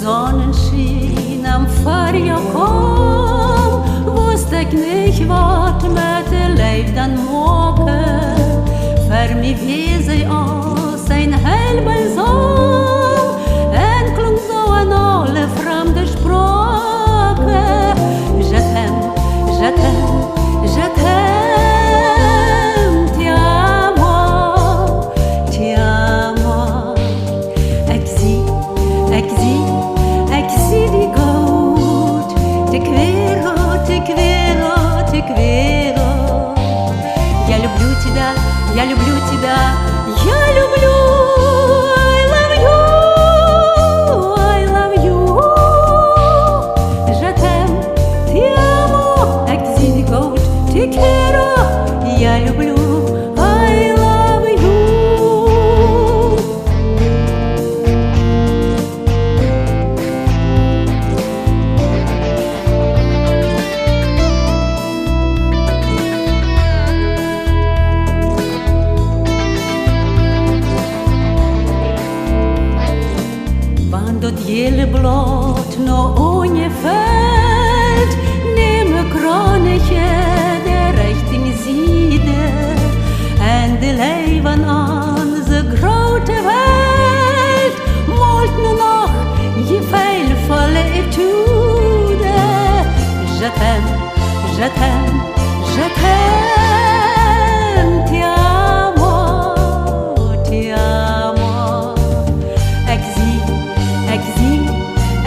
Sonnenschein am Feuerkorb, wusste ich nicht, was mit der Leib dann morgen. Für mich wie sie aus ein halber Song, klang so an alle fremde Sprache. Je t'aime, je t'aime, je t'aime, tiens-moi. Ik zie die goud, ik wereld. Я люблю тебя, я люблю тебя, я люблю. I love you. Je t'aime, ti amo. Ik zie die goud, te quiero. Я люблю. I love you. Dort jelle blad nog ongefällt, nehme kroniche der rechten Siede, en de leven aan ze grote Welt, molt nu nog je feilvolle etude. Je t'aime, je t'aime, je t'aime, ti-amo, ti-amo.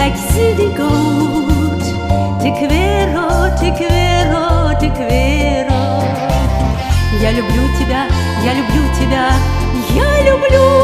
Ik zie die goud, te quiero. Я люблю тебя, я люблю тебя, я люблю.